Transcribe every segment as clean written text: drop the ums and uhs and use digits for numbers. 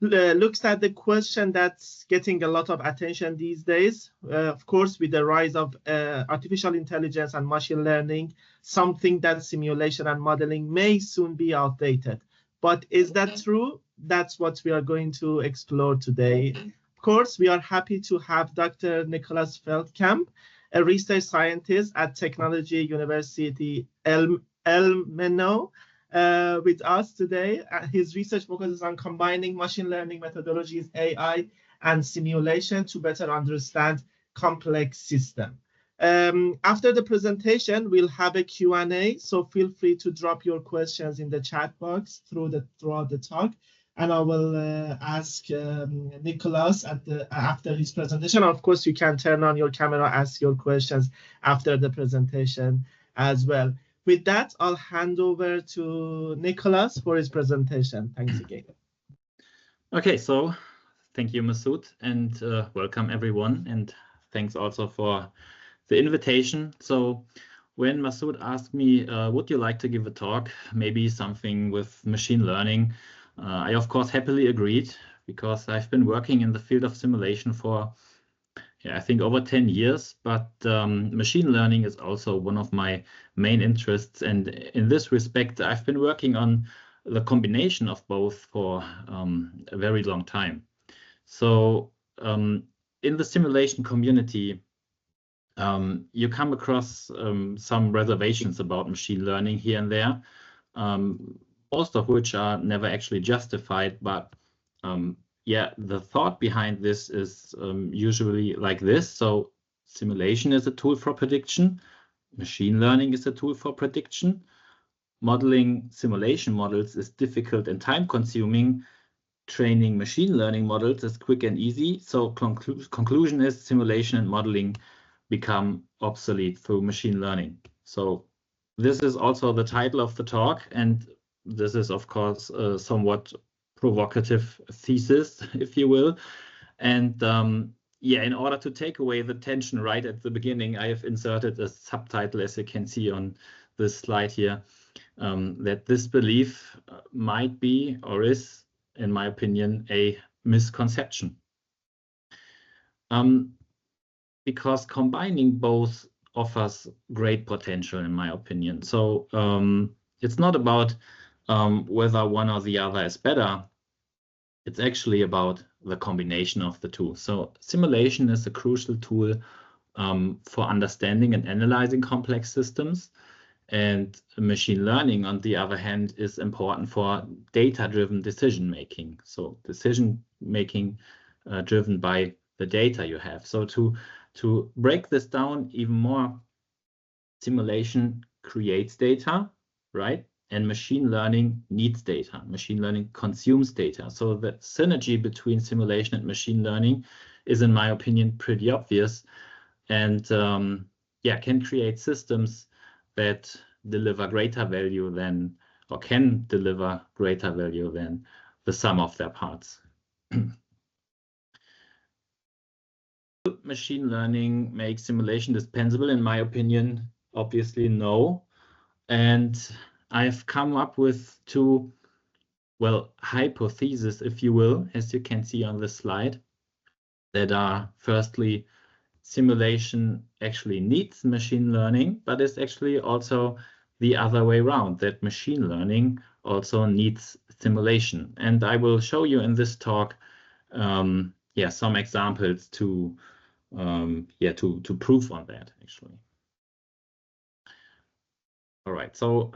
looks at the question that's getting a lot of attention these days. Of course, with the rise of artificial intelligence and machine learning, something that simulation and modeling may soon be outdated. But is that true? That's what we are going to explore today. Of course, we are happy to have Dr. Nicholas Feldkamp, a research scientist at Technology University Elmeno, with us today. His research focuses on combining machine learning methodologies, AI, and simulation to better understand complex systems. After the presentation, we'll have a Q&A, so feel free to drop your questions in the chat box throughout the talk, and I will ask Nicholas after his presentation. Of course, you can turn on your camera, ask your questions after the presentation as well. With that, I'll hand over to Nicholas for his presentation. Thanks again. Okay, so thank you, Masoud, and welcome everyone, and thanks also for the invitation. So when Masoud asked me, would you like to give a talk, maybe something with machine learning, I of course happily agreed, because I've been working in the field of simulation for I think over 10 years, but machine learning is also one of my main interests. And in this respect, I've been working on the combination of both for a very long time. So in the simulation community, you come across some reservations about machine learning here and there, most of which are never actually justified, but yeah, the thought behind this is usually like this. So simulation is a tool for prediction. Machine learning is a tool for prediction. Modeling simulation models is difficult and time consuming. Training machine learning models is quick and easy. So conclusion is simulation and modeling become obsolete through machine learning. So this is also the title of the talk. And this is, of course, somewhat provocative thesis, if you will. And yeah, in order to take away the tension right at the beginning, I have inserted a subtitle, as you can see on this slide here, that this belief might be or is, in my opinion, a misconception. Because combining both offers great potential, in my opinion. So it's not about whether one or the other is better. It's actually about the combination of the two. So simulation is a crucial tool for understanding and analyzing complex systems. And machine learning, on the other hand, is important for data-driven decision-making. So decision-making driven by the data you have. So to break this down even more, simulation creates data, right? And machine learning needs data. Machine learning consumes data. So the synergy between simulation and machine learning is, in my opinion, pretty obvious, and yeah, can create systems that deliver greater value than, or can deliver greater value than, the sum of their parts. Machine learning makes simulation dispensable, in my opinion? Obviously, no. And I've come up with two, well, hypotheses, if you will, as you can see on this slide, that are, firstly, simulation actually needs machine learning, but it's actually also the other way around, that machine learning also needs simulation. And I will show you in this talk, yeah, some examples to prove on that, actually. All right, so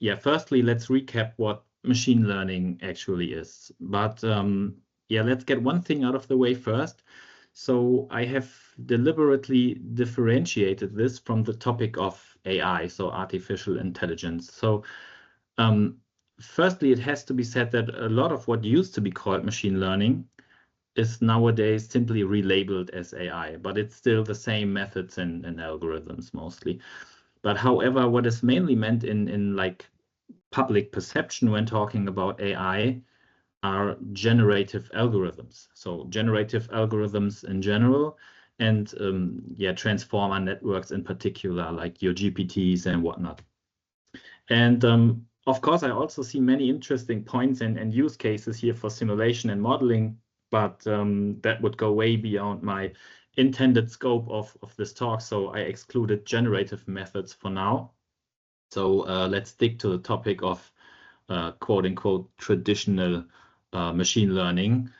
yeah, firstly, let's recap what machine learning actually is. But yeah, let's get one thing out of the way first. So I have deliberately differentiated this from the topic of AI, so artificial intelligence. So firstly, it has to be said that a lot of what used to be called machine learning is nowadays simply relabeled as AI, but it's still the same methods and algorithms mostly. But however, what is mainly meant in like public perception when talking about AI are generative algorithms. So generative algorithms in general, and yeah, transformer networks in particular, like your GPTs and whatnot. And Of course, I also see many interesting points and use cases here for simulation and modeling, but that would go way beyond my intended scope of this talk. So I excluded generative methods for now. So let's stick to the topic of quote unquote traditional machine learning,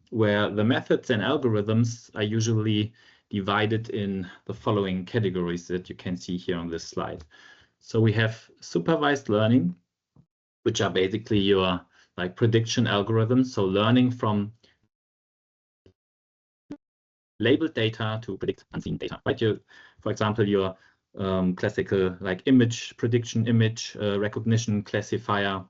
where the methods and algorithms are usually divided in the following categories that you can see here on this slide. So we have supervised learning, which are basically your like prediction algorithms. So learning from labeled data to predict unseen data, right? For example, your classical like image prediction, image recognition classifier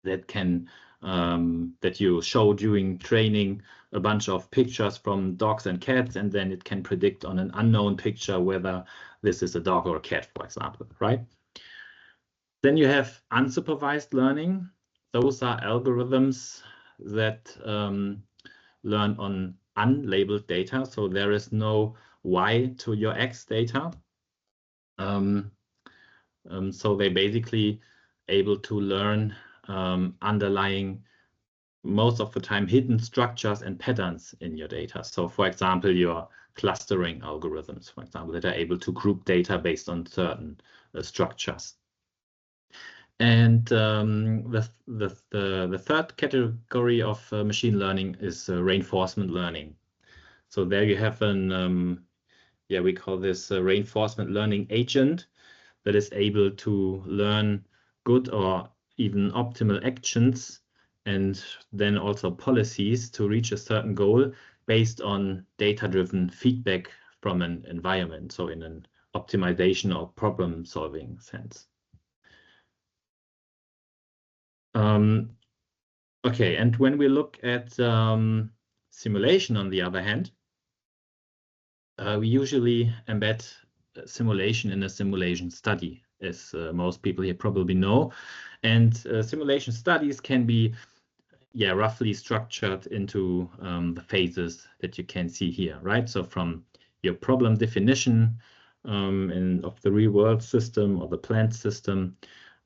that can that you show during training a bunch of pictures from dogs and cats, and then it can predict on an unknown picture whether this is a dog or a cat, for example, right? Then you have unsupervised learning. Those are algorithms that learn on unlabeled data. So there is no Y to your X data. So they basically able to learn underlying, most of the time, hidden structures and patterns in your data. So for example, your clustering algorithms, for example, that are able to group data based on certain structures. And the third category of machine learning is reinforcement learning. So there you have an, we call this a reinforcement learning agent that is able to learn good or even optimal actions and then also policies to reach a certain goal based on data-driven feedback from an environment, so in an optimization or problem-solving sense. Okay, and when we look at simulation, on the other hand, we usually embed simulation in a simulation study, as most people here probably know. And simulation studies can be roughly structured into the phases that you can see here, right? So from your problem definition of the real world system or the planned system,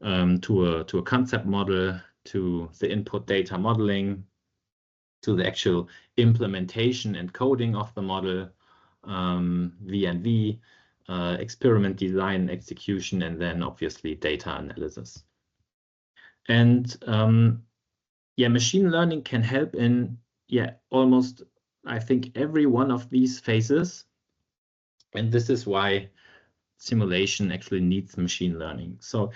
to a concept model, to the input data modeling, to the actual implementation and coding of the model, V&V, experiment design, execution, and then obviously data analysis. And machine learning can help in almost, I think, every one of these phases. And this is why simulation actually needs machine learning. So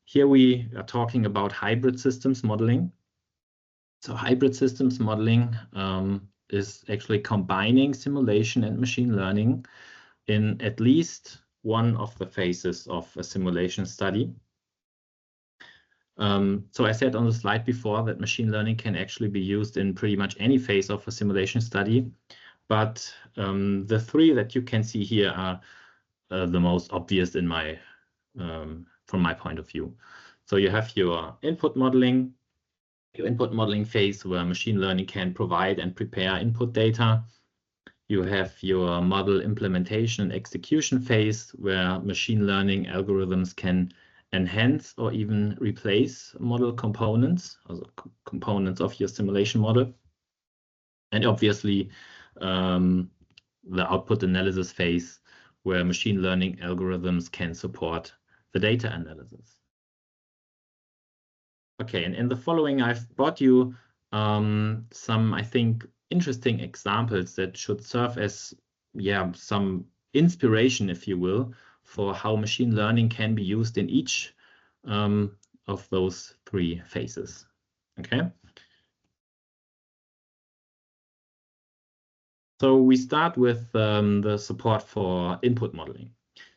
here we are talking about hybrid systems modeling. So hybrid systems modeling is actually combining simulation and machine learning in at least one of the phases of a simulation study. So I said on the slide before that machine learning can actually be used in pretty much any phase of a simulation study. But the three that you can see here are the most obvious in my from my point of view. So you have your input modeling phase where machine learning can provide and prepare input data. You have your model implementation and execution phase where machine learning algorithms can enhance or even replace model components, also components of your simulation model. And obviously the output analysis phase where machine learning algorithms can support the data analysis. Okay, and in the following, I've brought you some, I think, interesting examples that should serve as some inspiration, if you will, for how machine learning can be used in each of those three phases. Okay. So we start with the support for input modeling.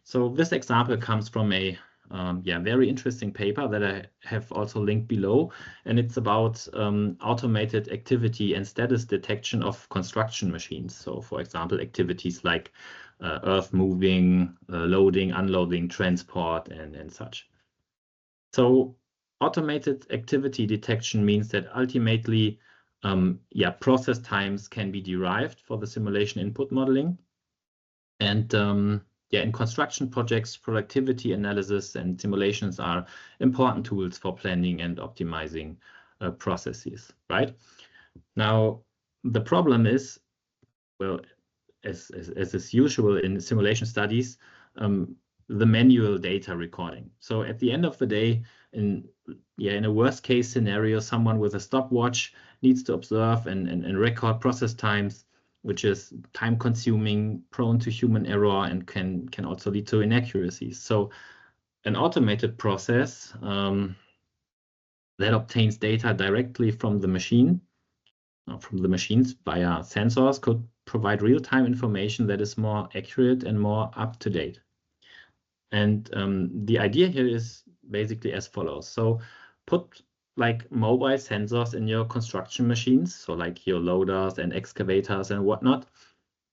So this example comes from a very interesting paper that I have also linked below, and it's about automated activity and status detection of construction machines. So for example, activities like earth moving, loading, unloading, transport, and such. So automated activity detection means that ultimately process times can be derived for the simulation input modeling. And in construction projects, productivity analysis and simulations are important tools for planning and optimizing processes, right? Now, the problem is, well, as is usual in simulation studies, the manual data recording. So at the end of the day, in a worst case scenario, someone with a stopwatch needs to observe and record process times, which is time consuming, prone to human error, and can also lead to inaccuracies. So an automated process that obtains data directly from the machine, from the machines via sensors, could provide real-time information that is more accurate and more up-to-date. And the idea here is basically as follows. So put like mobile sensors in your construction machines, so like your loaders and excavators and whatnot,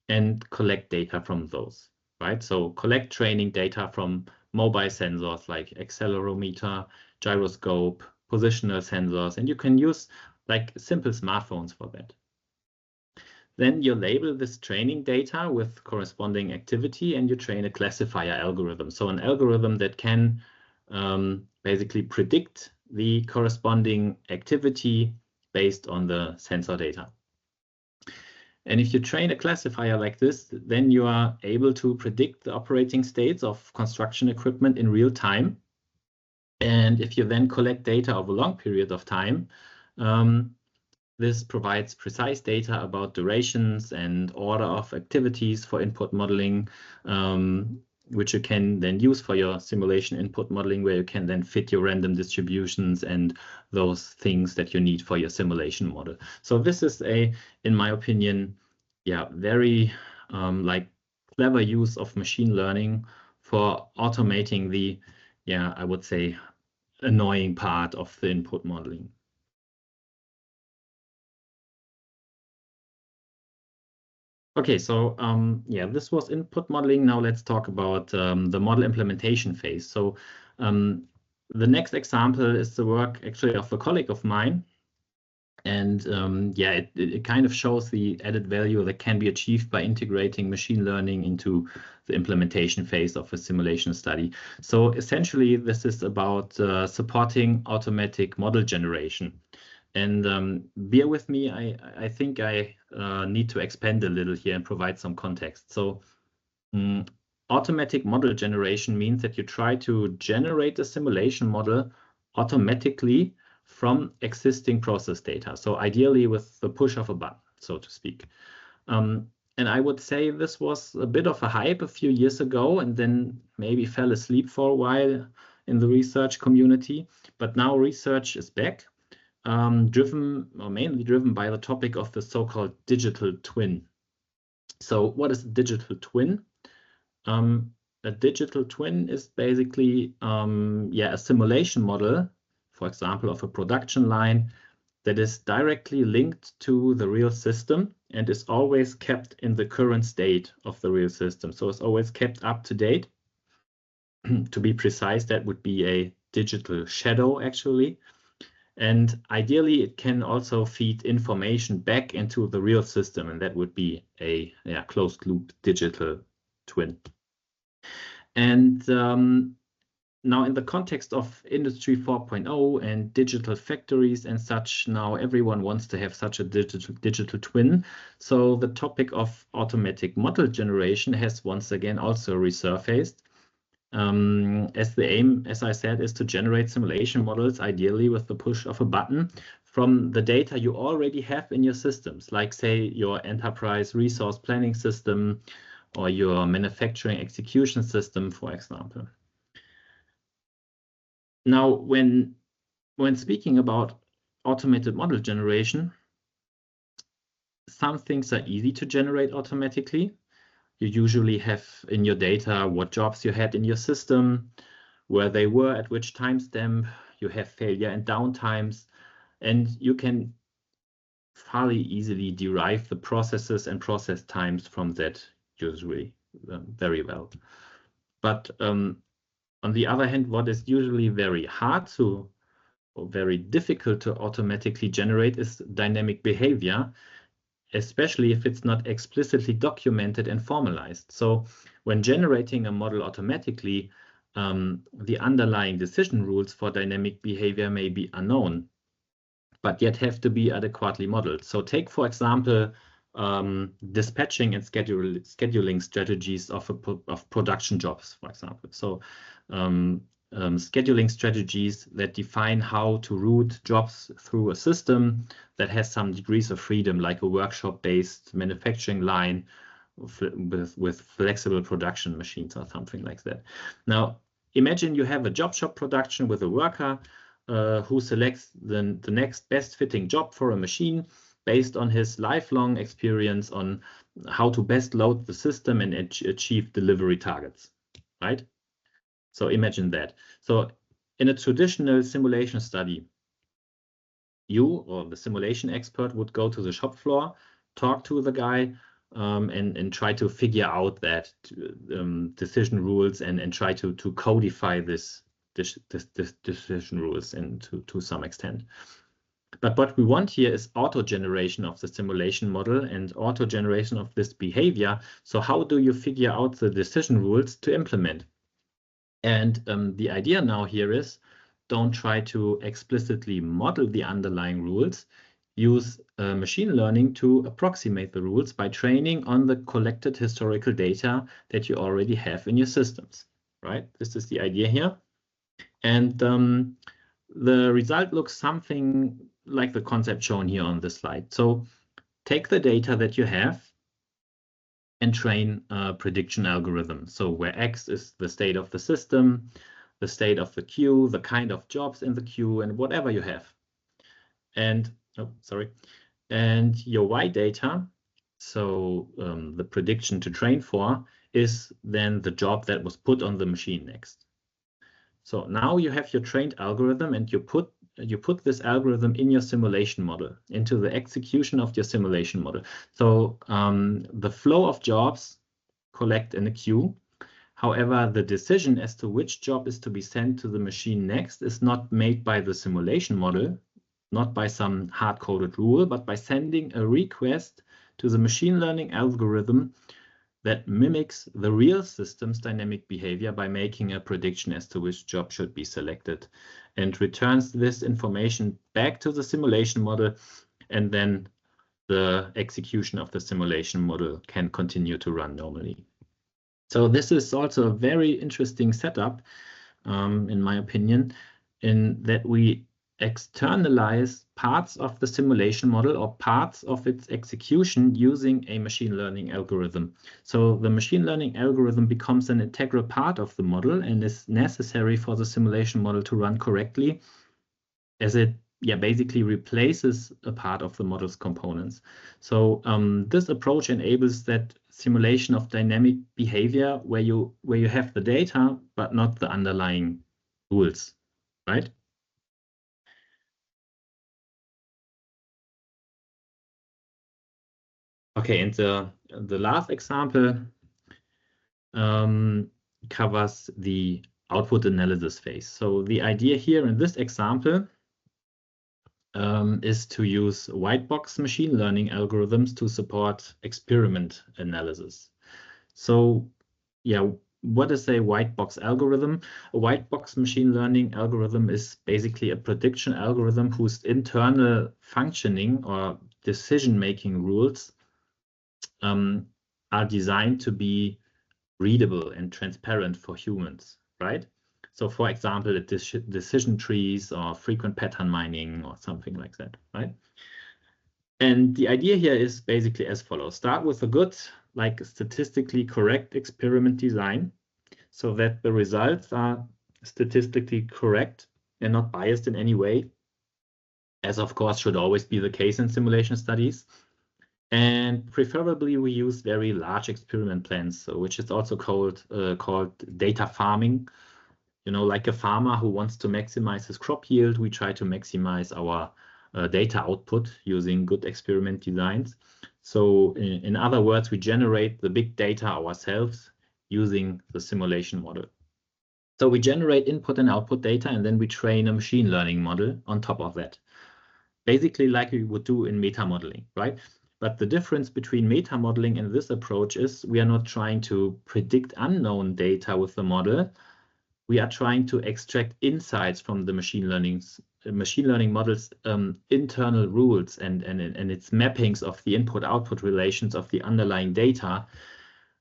and collect data from those, right? So collect training data from mobile sensors like accelerometer, gyroscope, positional sensors, and you can use like simple smartphones for that. Then you label this training data with corresponding activity and you train a classifier algorithm. So an algorithm that can basically predict the corresponding activity based on the sensor data. And if you train a classifier like this, then you are able to predict the operating states of construction equipment in real time. And if you then collect data over a long period of time, this provides precise data about durations and order of activities for input modeling, which you can then use for your simulation input modeling, where you can then fit your random distributions and those things that you need for your simulation model. So this is in my opinion, very like clever use of machine learning for automating the, I would say, annoying part of the input modeling. Okay, so this was input modeling. Now let's talk about the model implementation phase. So the next example is the work actually of a colleague of mine. And it kind of shows the added value that can be achieved by integrating machine learning into the implementation phase of a simulation study. So essentially, this is about supporting automatic model generation. And bear with me, I think I need to expand a little here and provide some context. So automatic model generation means that you try to generate a simulation model automatically from existing process data. So ideally with the push of a button, so to speak. And I would say this was a bit of a hype a few years ago and then maybe fell asleep for a while in the research community. But now research is back. Mainly driven by the topic of the so-called digital twin. So what is a digital twin? A digital twin is basically a simulation model, for example, of a production line that is directly linked to the real system and is always kept in the current state of the real system. So it's always kept up to date. To be precise, that would be a digital shadow, actually. And ideally, it can also feed information back into the real system, and that would be a closed-loop digital twin. And now in the context of Industry 4.0 and digital factories and such, now everyone wants to have such a digital twin. So the topic of automatic model generation has once again also resurfaced. As the aim, as I said, is to generate simulation models, ideally with the push of a button, from the data you already have in your systems, like say your enterprise resource planning system or your manufacturing execution system, for example. Now, when speaking about automated model generation, some things are easy to generate automatically. You usually have in your data what jobs you had in your system, where they were at which timestamp, you have failure and downtimes, and you can fairly easily derive the processes and process times from that usually very well. But on the other hand, what is usually very hard to or very difficult to automatically generate is dynamic behavior, especially if it's not explicitly documented and formalized. So when generating a model automatically, the underlying decision rules for dynamic behavior may be unknown, but yet have to be adequately modeled. So take, for example, dispatching and scheduling strategies of production jobs, for example. So scheduling strategies that define how to route jobs through a system that has some degrees of freedom, like a workshop-based manufacturing line with flexible production machines or something like that. Now, imagine you have a job shop production with a worker who selects the next best fitting job for a machine based on his lifelong experience on how to best load the system and achieve delivery targets, right? So imagine that. So in a traditional simulation study, you or the simulation expert would go to the shop floor, talk to the guy, and try to figure out that decision rules and try to codify this decision rules and to some extent. But what we want here is auto-generation of the simulation model and auto-generation of this behavior. So how do you figure out the decision rules to implement? And the idea now here is, don't try to explicitly model the underlying rules. Use machine learning to approximate the rules by training on the collected historical data that you already have in your systems, right? This is the idea here. And the result looks something like the concept shown here on this slide. So take the data that you have and train a prediction algorithm. So where X is the state of the system, the state of the queue, the kind of jobs in the queue, and whatever you have. And, and your Y data, so the prediction to train for, is then the job that was put on the machine next. So now you have your trained algorithm and you put this algorithm in your simulation model, into the execution of your simulation model. So the flow of jobs collect in a queue. However, the decision as to which job is to be sent to the machine next is not made by the simulation model, not by some hard-coded rule, but by sending a request to the machine learning algorithm that mimics the real system's dynamic behavior by making a prediction as to which job should be selected, and returns this information back to the simulation model, and then the execution of the simulation model can continue to run normally. So this is also a very interesting setup, in my opinion, in that we externalize parts of the simulation model or parts of its execution using a machine learning algorithm. So the machine learning algorithm becomes an integral part of the model and is necessary for the simulation model to run correctly, as it basically replaces a part of the model's components. So this approach enables that simulation of dynamic behavior where you have the data but not the underlying rules, right? Okay, and the last example covers the output analysis phase. So the idea here in this example is to use white box machine learning algorithms to support experiment analysis. So what is a white box algorithm? A white box machine learning algorithm is basically a prediction algorithm whose internal functioning or decision-making rules are designed to be readable and transparent for humans, right? So for example, decision trees or frequent pattern mining or something like that, right? And the idea here is basically as follows. Start with a good, like statistically correct experiment design so that the results are statistically correct and not biased in any way, as of course should always be the case in simulation studies. And preferably we use very large experiment plans, which is also called data farming. You know, like a farmer who wants to maximize his crop yield, we try to maximize our data output using good experiment designs. So in other words, we generate the big data ourselves using the simulation model. So we generate input and output data, and then we train a machine learning model on top of that. Basically like we would do in meta modeling, right? But the difference between meta modeling and this approach is we are not trying to predict unknown data with the model. We are trying to extract insights from the machine learning models' internal rules and its mappings of the input-output relations of the underlying data,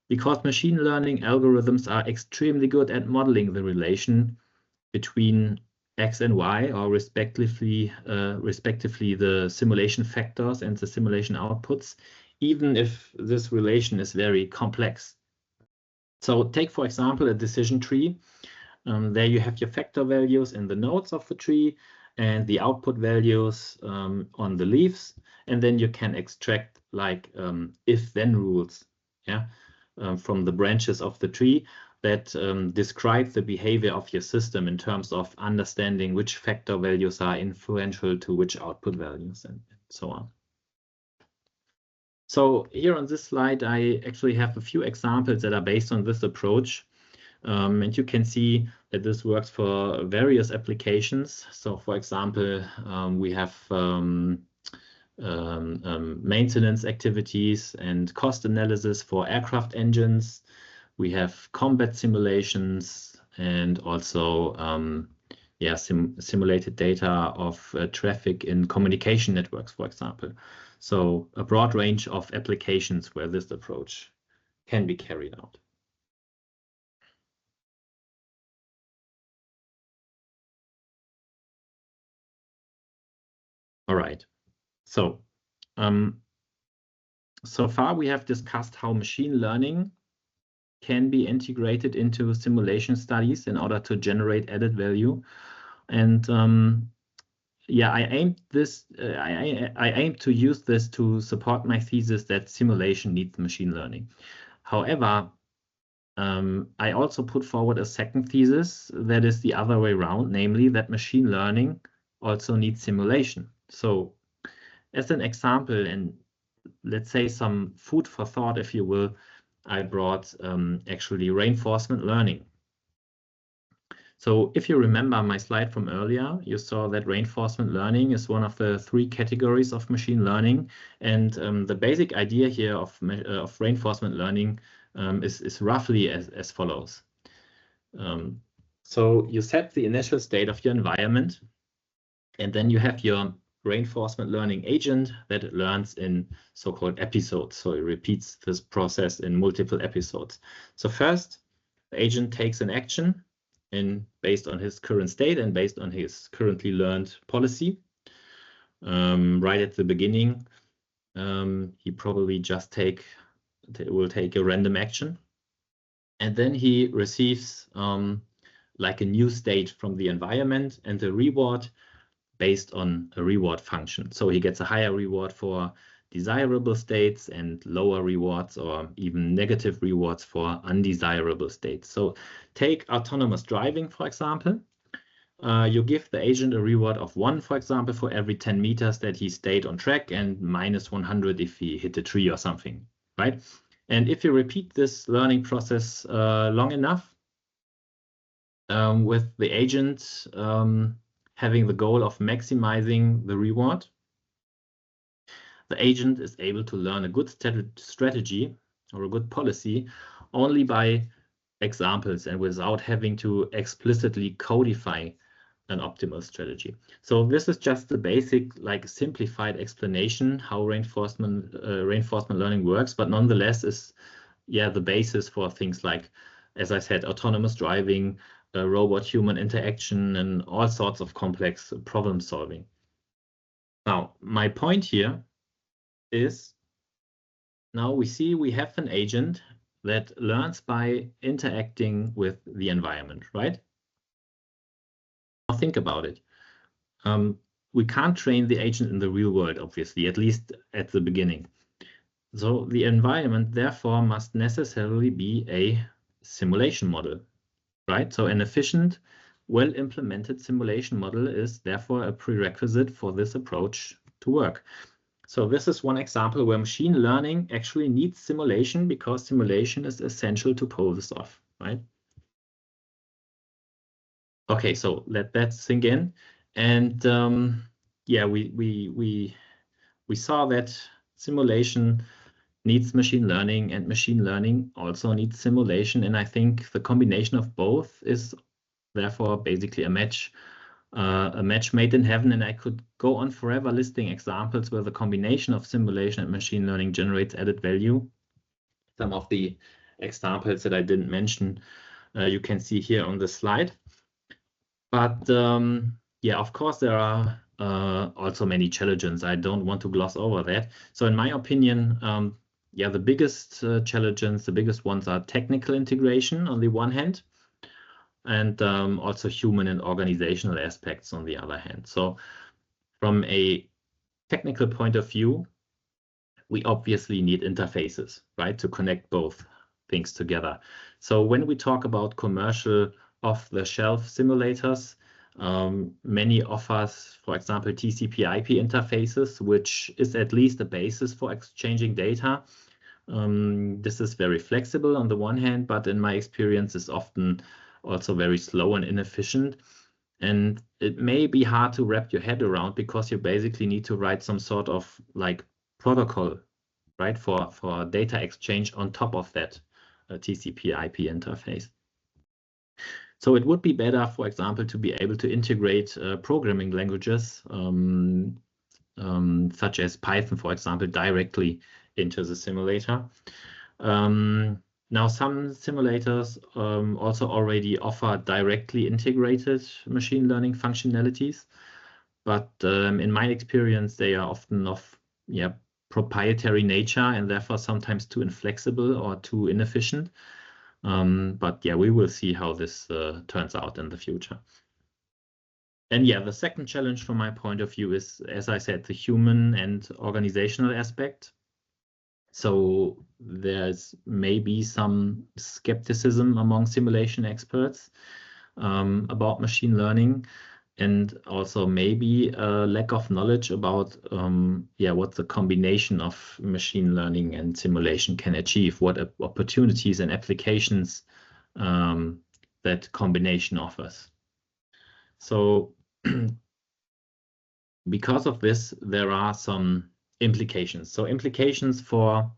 because machine learning algorithms are extremely good at modeling the relation between X and Y, or respectively the simulation factors and the simulation outputs, even if this relation is very complex. So take, for example, a decision tree. There you have your factor values in the nodes of the tree and the output values on the leaves. And then you can extract like if-then rules, yeah, from the branches of the tree that describe the behavior of your system in terms of understanding which factor values are influential to which output values and so on. So here on this slide, I actually have a few examples that are based on this approach. And you can see that this works for various applications. So for example, we have maintenance activities and cost analysis for aircraft engines. We have combat simulations and also simulated data of traffic in communication networks, for example. So a broad range of applications where this approach can be carried out. All right. So so far we have discussed how machine learning can be integrated into simulation studies in order to generate added value. And yeah, I aim to use this to support my thesis that simulation needs machine learning. However, I also put forward a second thesis that is the other way around, namely that machine learning also needs simulation. So as an example, and let's say some food for thought, if you will, I brought actually reinforcement learning. So if you remember my slide from earlier, you saw that reinforcement learning is one of the 3 categories of machine learning. And the basic idea here of reinforcement learning is roughly as follows. So you set the initial state of your environment, and then you have your reinforcement learning agent that learns in so-called episodes. So it repeats this process in multiple episodes. So first, the agent takes an action based on his current state and based on his currently learned policy. Right at the beginning, he probably just will take a random action. And then he receives like a new state from the environment and a reward based on a reward function. So he gets a higher reward for desirable states and lower rewards or even negative rewards for undesirable states. So take autonomous driving, for example. You give the agent a reward of 1, for example, for every 10 meters that he stayed on track, and minus 100 if he hit a tree or something, right? And if you repeat this learning process long enough, with the agent having the goal of maximizing the reward, the agent is able to learn a good strategy or a good policy only by examples and without having to explicitly codify an optimal strategy. So this is just the basic, like simplified explanation how reinforcement learning works, but nonetheless is the basis for things like, as I said, autonomous driving, robot-human interaction, and all sorts of complex problem solving. Now, my point here is now we have an agent that learns by interacting with the environment, right? Now think about it. We can't train the agent in the real world, obviously, at least at the beginning. So the environment, therefore, must necessarily be a simulation model, right? So an efficient, well-implemented simulation model is therefore a prerequisite for this approach to work. So this is one example where machine learning actually needs simulation because simulation is essential to pull this off, right? Okay, so let that sink in. And yeah, we saw that simulation needs machine learning, and machine learning also needs simulation. And I think the combination of both is therefore basically a match made in heaven. And I could go on forever listing examples where the combination of simulation and machine learning generates added value. Some of the examples that I didn't mention, you can see here on the slide. But yeah, of course, there are also many challenges. I don't want to gloss over that. So in my opinion, yeah, the biggest challenges, the biggest ones are technical integration on the one hand, and also human and organizational aspects on the other hand. So from a technical point of view, we obviously need interfaces, right, to connect both things together. So when we talk about commercial off-the-shelf simulators, many offers, for example, TCP/IP interfaces, which is at least a basis for exchanging data. This is very flexible on the one hand, but in my experience is often also very slow and inefficient. And it may be hard to wrap your head around because you basically need to write some sort of like protocol, right, for data exchange on top of that TCP/IP interface. So it would be better, for example, to be able to integrate programming languages such as Python, for example, directly into the simulator. Now, some simulators also already offer directly integrated machine learning functionalities, but in my experience, they are often of proprietary nature and therefore sometimes too inflexible or too inefficient. But yeah, we will see how this turns out in the future. And yeah, the second challenge from my point of view is, as I said, the human and organizational aspect. So there's maybe some skepticism among simulation experts about machine learning, and also maybe a lack of knowledge about what the combination of machine learning and simulation can achieve, what opportunities and applications that combination offers. So because of this, there are some implications. So implications for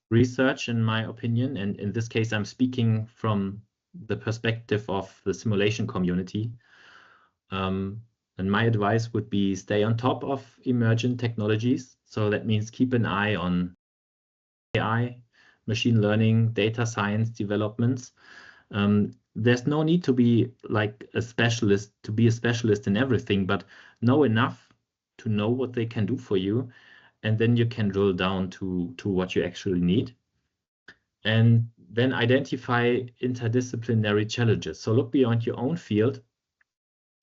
research, in my opinion, and in this case, I'm speaking from the perspective of the simulation community. And my advice would be stay on top of emergent technologies. So that means keep an eye on AI, machine learning, data science developments. There's no need to be like a specialist, to be a specialist in everything, but know enough to know what they can do for you. And then you can drill down to what you actually need. And then identify interdisciplinary challenges. So look beyond your own field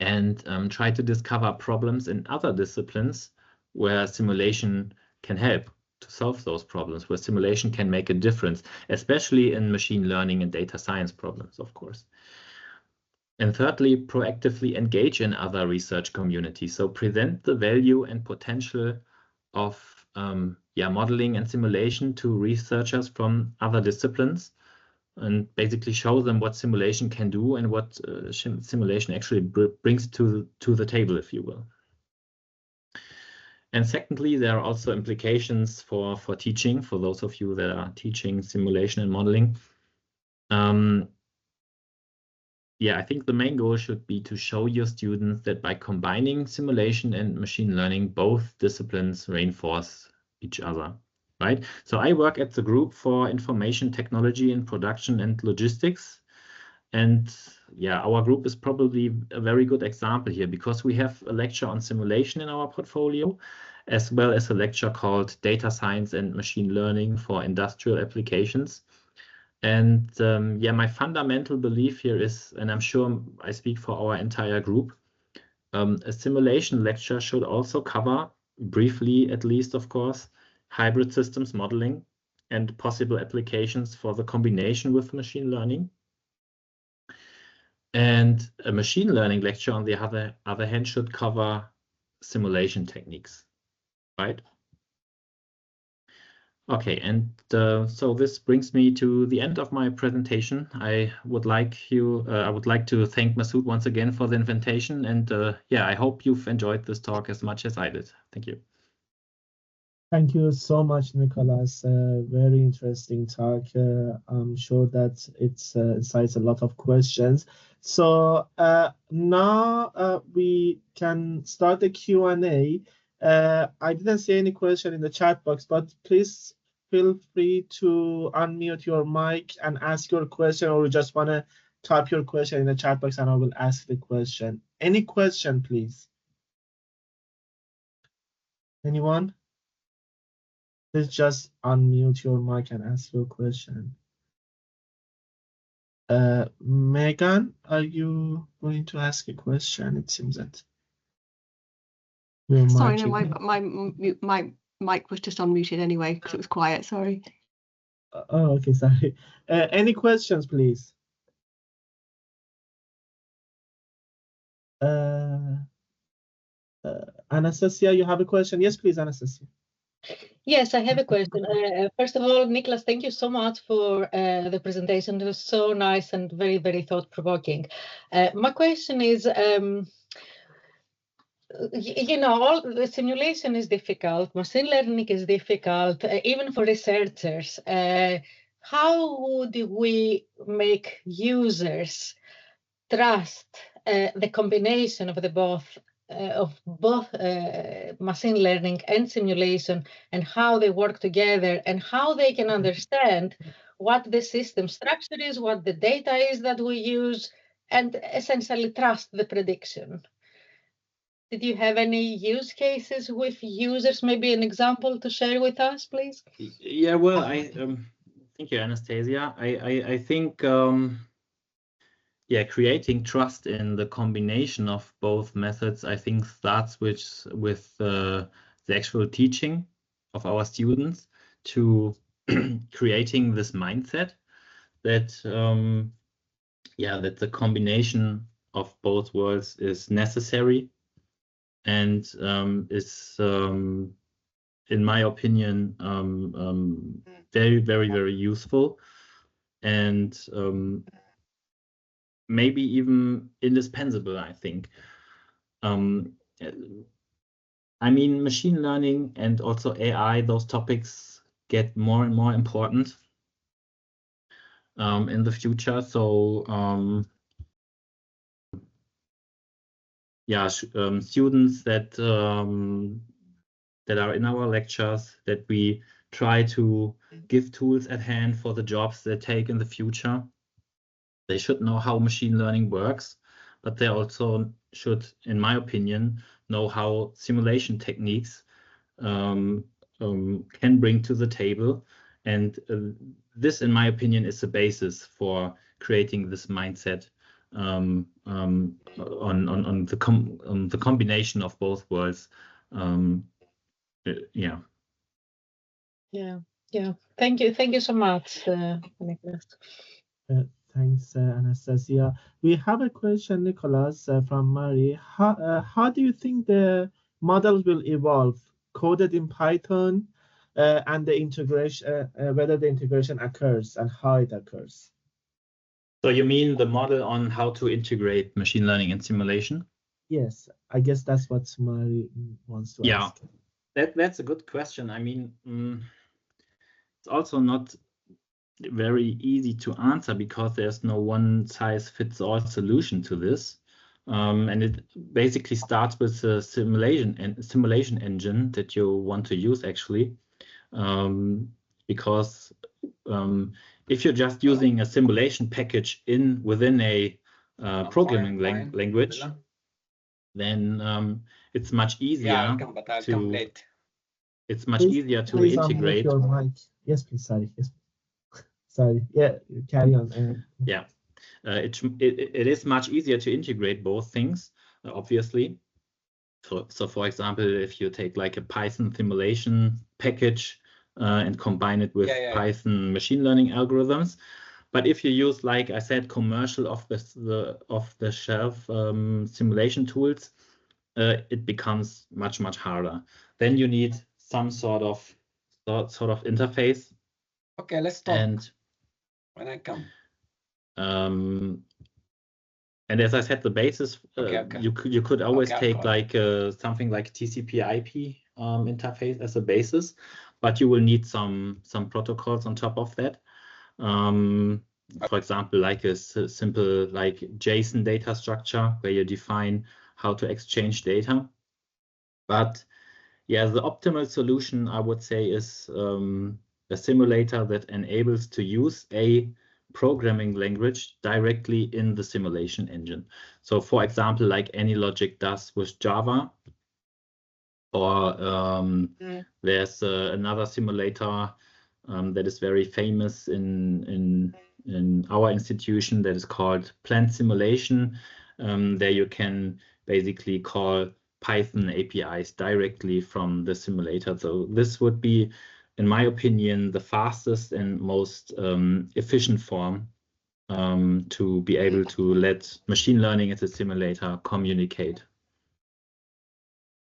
and try to discover problems in other disciplines where simulation can help to solve those problems, where simulation can make a difference, especially in machine learning and data science problems, of course. And thirdly, proactively engage in other research communities. So present the value and potential of modeling and simulation to researchers from other disciplines, and basically show them what simulation can do and what simulation actually brings to the table, if you will. And secondly, there are also implications for teaching, for those of you that are teaching simulation and modeling. Yeah, I think the main goal should be to show your students that by combining simulation and machine learning, both disciplines reinforce each other, right? So I work at the group for information technology in production and logistics. And yeah, our group is probably a very good example here because we have a lecture on simulation in our portfolio, as well as a lecture called Data Science and Machine Learning for Industrial Applications. And yeah, my fundamental belief here is, and I'm sure I speak for our entire group, a simulation lecture should also cover, briefly at least, of course, hybrid systems modeling and possible applications for the combination with machine learning. And a machine learning lecture, on the other hand, should cover simulation techniques, right? Okay, and so this brings me to the end of my presentation. I would like to thank Masoud once again for the invitation, and yeah, I hope you've enjoyed this talk as much as I did. Thank you. Thank you so much, Nicholas. Very interesting talk. I'm sure that it incites a lot of questions. So now we can start the Q&A. I didn't see any question in the chat box, but please feel free to unmute your mic and ask your question, or you just want to type your question in the chat box and I will ask the question. Any question, please? Anyone? Please just unmute your mic and ask your question. Megan, are you going to ask a question? It seems that your Sorry, mic. no, my mic was just unmuted anyway because it was quiet. Sorry. Oh, okay, sorry. Any questions, please? Anastasia, you have a question? Yes, please, Anastasia. Yes, I have a question. First of all, Nicholas, thank you so much for the presentation. It was so nice and very, very thought-provoking. My question is, you know, all the simulation is difficult, machine learning is difficult, even for researchers. How would we make users trust the combination of both machine learning and simulation, and how they work together, and how they can understand what the system structure is, what the data is that we use, and essentially trust the prediction? Did you have any use cases with users? Maybe an example to share with us, please? Yeah, well, thank you, Anastasia. I think yeah, creating trust in the combination of both methods, I think, starts with the actual teaching of our students, to creating this mindset that yeah, that the combination of both worlds is necessary and is in my opinion very, very, very useful, and maybe even indispensable, I think. I mean, machine learning and also AI, those topics get more and more important in the future. So yeah, students that that are in our lectures, that we try to give tools at hand for the jobs they take in the future. They should know how machine learning works, but they also should, in my opinion, know how simulation techniques can bring to the table. And this, in my opinion, is the basis for creating this mindset on the combination of both worlds. Yeah. Thank you so much, Nicholas. Thanks, Anastasia. We have a question, Nicholas, from Mary. How do you think the models will evolve, coded in Python, and the integration, whether the integration occurs and how it occurs? So you mean the model on how to integrate machine learning and simulation? Yes, I guess that's what Mary wants to ask. That's a good question. I mean, it's also not very easy to answer because there's no one size fits all solution to this. And it basically starts with a simulation engine that you want to use, actually. Because if you're just using a simulation package within a programming language, then it's much easier to please integrate. Your mic. Yes, please. Sorry. Yes. Sorry. Yeah, carry on. Yeah, it is much easier to integrate both things, obviously. So for example, if you take like a Python simulation package and combine it with Python machine learning algorithms. But if you use, like I said, commercial off-the-shelf simulation tools, it becomes much harder. Then you need some sort of interface. Okay, let's talk. And when I come. And as I said, the basis, okay. you could always take like something like TCP/IP interface as a basis, but you will need some protocols on top of that. For example, like a simple like JSON data structure where you define how to exchange data. But yeah, the optimal solution, I would say, is a simulator that enables to use a programming language directly in the simulation engine. So for example, like AnyLogic does with Java, or there's another simulator that is very famous in our institution that is called Plant Simulation. There you can basically call Python APIs directly from the simulator. So this would be, in my opinion, the fastest and most efficient form to be able to let machine learning as a simulator communicate.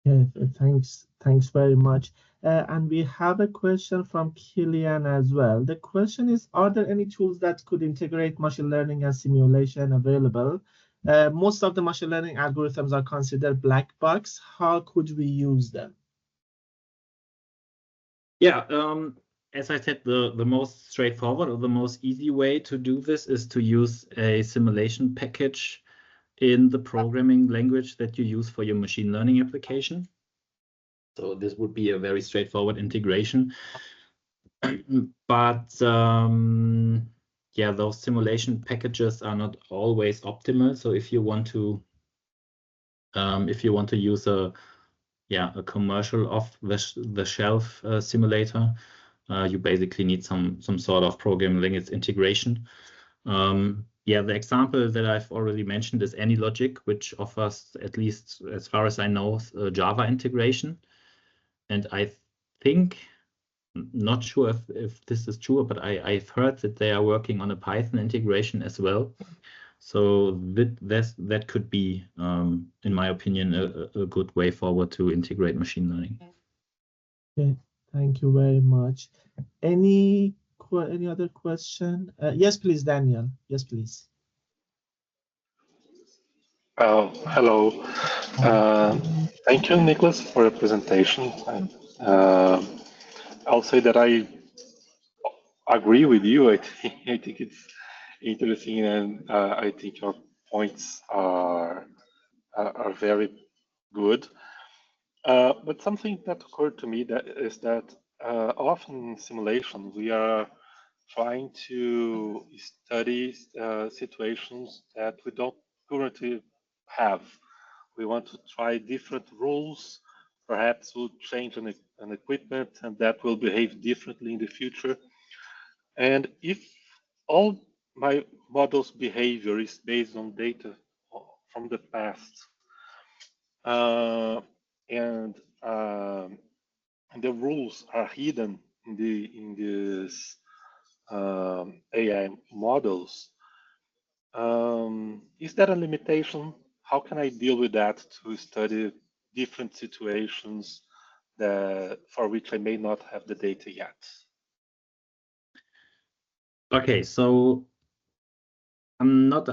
Yeah, thanks very much. And we have a question from Killian as well. The question is, are there any tools that could integrate machine learning and simulation available? Most of the machine learning algorithms are considered black box. How could we use them? Yeah, as I said, the most straightforward or the most easy way to do this is to use a simulation package in the programming language that you use for your machine learning application. So this would be a very straightforward integration. But yeah, those simulation packages are not always optimal. So if you want to use a commercial off-the-shelf simulator, you basically need some sort of programming language integration. Yeah, the example that I've already mentioned is AnyLogic, which offers, at least as far as I know, Java integration. And I think, not sure if this is true, but I've heard that they are working on a Python integration as well. So that could be, in my opinion, a good way forward to integrate machine learning. Okay, thank you very much. Any other question? Yes, please, Daniel. Yes, please. Hello. Thank you, Nicholas, for the presentation. I'll say that I agree with you. I think it's interesting, and I think your points are very good. But something that occurred to me is that often in simulation we are trying to study situations that we don't currently have. We want to try different rules. Perhaps we'll change an equipment and that will behave differently in the future. And if all my model's behavior is based on data from the past, and the rules are hidden in these AI models, is that a limitation? How can I deal with that to study different situations for which I may not have the data yet? Okay, so I'm not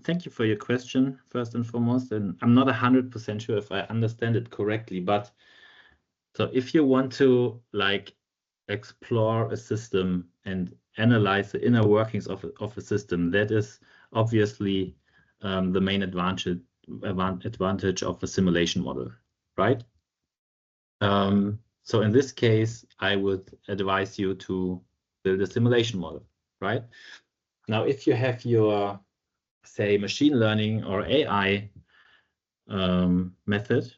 thank you for your question, first and foremost, and I'm not 100% sure if I understand it correctly, but so if you want to like explore a system and analyze the inner workings of a system, that is obviously the main advantage of a simulation model, right? So in this case, I would advise you to build a simulation model, right? Now, if you have your, say, machine learning or AI method,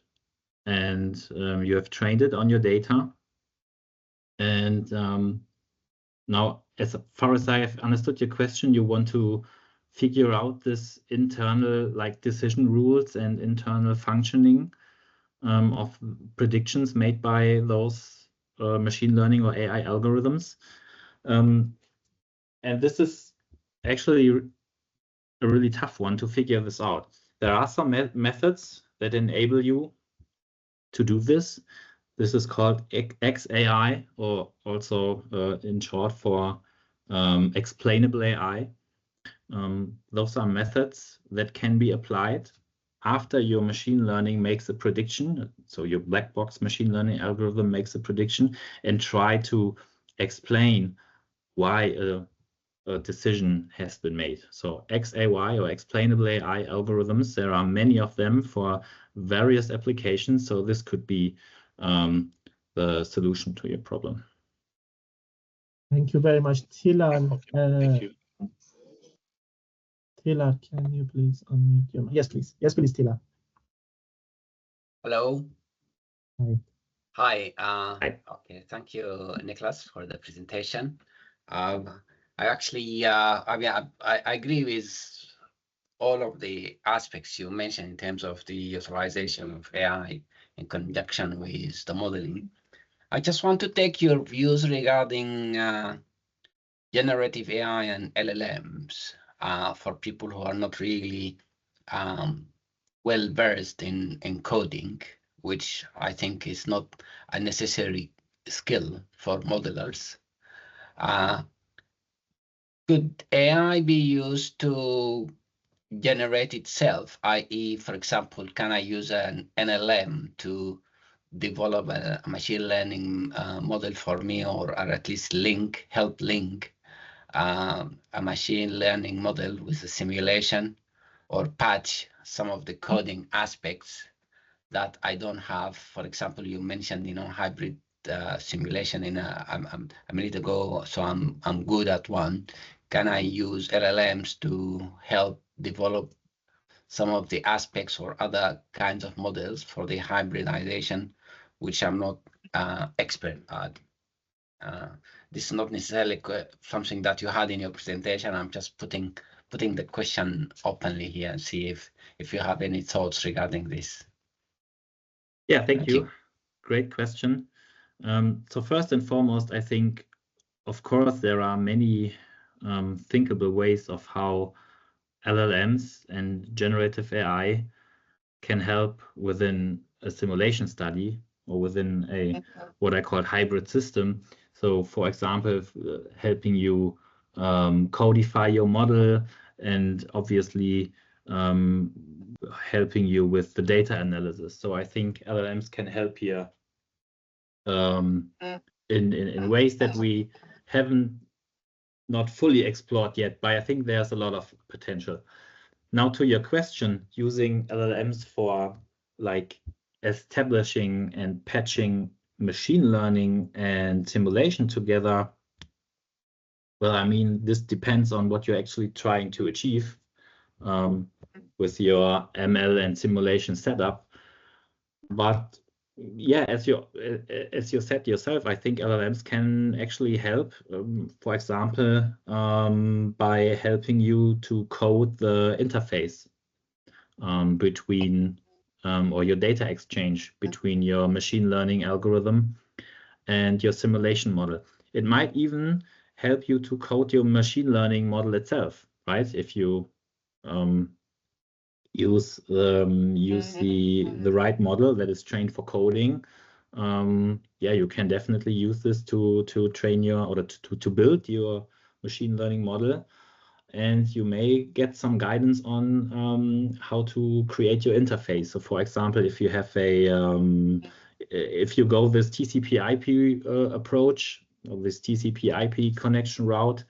and you have trained it on your data, and now, as far as I have understood your question, you want to figure out this internal like decision rules and internal functioning of predictions made by those machine learning or AI algorithms. And this is actually a really tough one to figure this out. There are some methods that enable you to do this. This is called XAI, or also in short for explainable AI. Those are methods that can be applied after your machine learning makes a prediction, so your black box machine learning algorithm makes a prediction, and try to explain why a decision has been made. So XAY or explainable AI algorithms, there are many of them for various applications. So this could be the solution to your problem. Thank you very much, Tila. Thank you. Tila, can you please unmute your mic? Yes, please. Yes, please, Tila. Hello. Hi. Hi. Hi. Okay. Thank you, Nicholas, for the presentation. I actually, I mean, I agree with all of the aspects you mentioned in terms of the utilization of AI in conjunction with the modeling. I just want to take your views regarding generative AI and LLMs for people who are not really well versed in coding, which I think is not a necessary skill for modelers. Could AI be used to generate itself, i.e., for example, can I use an NLM to develop a machine learning model for me, or at least help link a machine learning model with a simulation, or patch some of the coding aspects that I don't have? For example, you mentioned, hybrid simulation a minute ago, so I'm good at one. Can I use LLMs to help develop some of the aspects or other kinds of models for the hybridization, which I'm not expert at? This is not necessarily something that you had in your presentation. I'm just putting the question openly here and see if you have any thoughts regarding this. Yeah, thank you. Great question. So first and foremost, I think, of course, there are many thinkable ways of how LLMs and generative AI can help within a simulation study or within a what I call hybrid system. So, for example, helping you codify your model, and obviously helping you with the data analysis. So I think LLMs can help here in ways that we haven't not fully explored yet, but I think there's a lot of potential. Now to your question, using LLMs for like establishing and patching machine learning and simulation together. Well, I mean, this depends on what you're actually trying to achieve with your ML and simulation setup. But yeah, as you said yourself, I think LLMs can actually help, for example, by helping you to code the interface between or your data exchange between your machine learning algorithm and your simulation model. It might even help you to code your machine learning model itself, right? If you use the right model that is trained for coding, yeah, you can definitely use this to train your or to build your machine learning model, and you may get some guidance on how to create your interface. So, for example, if you have if you go this TCP/IP approach, or this TCP/IP connection route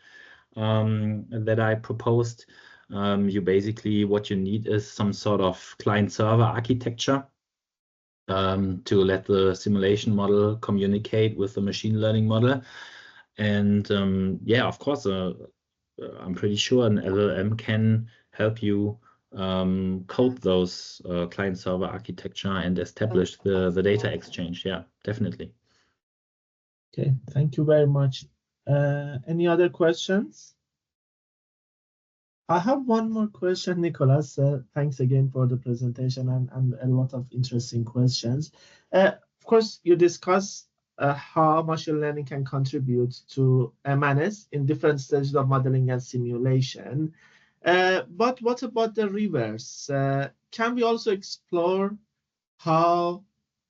that I proposed, you basically, what you need is some sort of client-server architecture to let the simulation model communicate with the machine learning model. And yeah, of course, I'm pretty sure an LLM can help you code those client-server architecture and establish the data exchange. Yeah, definitely. Okay, thank you very much. Any other questions? I have one more question, Nicholas. Thanks again for the presentation and a lot of interesting questions. Of course, you discussed how machine learning can contribute to MNS in different stages of modeling and simulation. But what about the reverse? Can we also explore how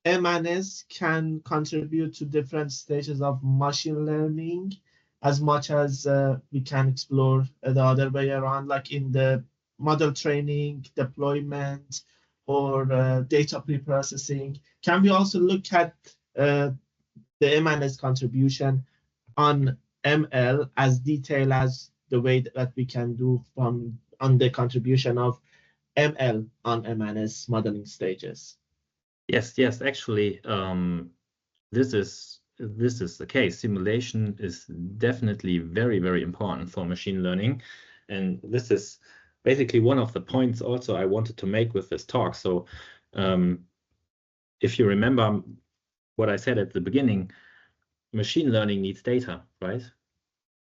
MNS can contribute to different stages of machine learning, as much as we can explore the other way around, like in the model training, deployment, or data pre-processing? Can we also look at the M&S contribution on ML as detailed as the way that we can do on the contribution of ML on M&S modeling stages? Yes, actually, this is the case. Simulation is definitely very, very important for machine learning, and this is basically one of the points also I wanted to make with this talk. So if you remember what I said at the beginning, machine learning needs data, right?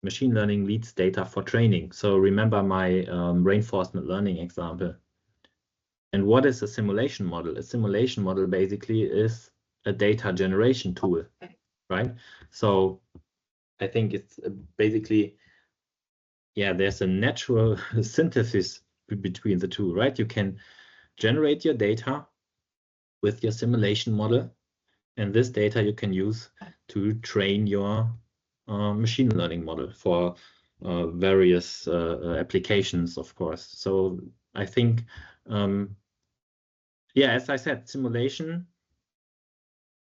Machine learning needs data for training. So remember my reinforcement learning example. And what is a simulation model? A simulation model basically is a data generation tool, right? So I think it's basically, yeah, there's a natural synthesis between the two, right? You can generate your data with your simulation model, and this data you can use to train your machine learning model for various applications, of course. So I think, yeah, as I said, simulation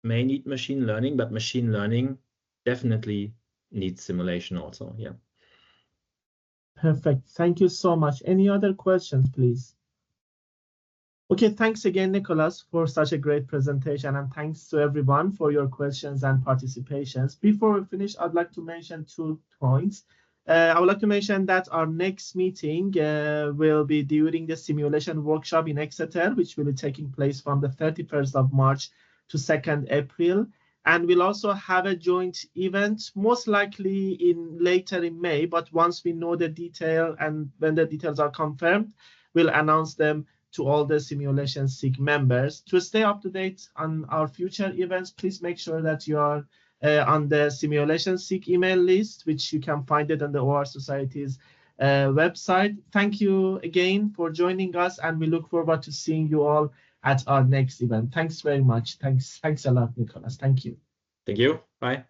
may need machine learning, but machine learning definitely needs simulation also. Yeah. Perfect. Thank you so much. Any other questions, please? Okay, thanks again, Nicholas, for such a great presentation, and thanks to everyone for your questions and participations. Before we finish, I'd like to mention 2 points. I would like to mention that our next meeting will be during the simulation workshop in Exeter, which will be taking place from the 31st of March to 2nd April. And we'll also have a joint event, most likely later in May, but once we know the detail and when the details are confirmed, we'll announce them to all the Simulation SIG members. To stay up to date on our future events, please make sure that you are on the Simulation SIG email list, which you can find it on the OR Society's website. Thank you again for joining us, and we look forward to seeing you all at our next event. Thanks very much. Thanks a lot, Nicholas. Thank you. Thank you. Bye.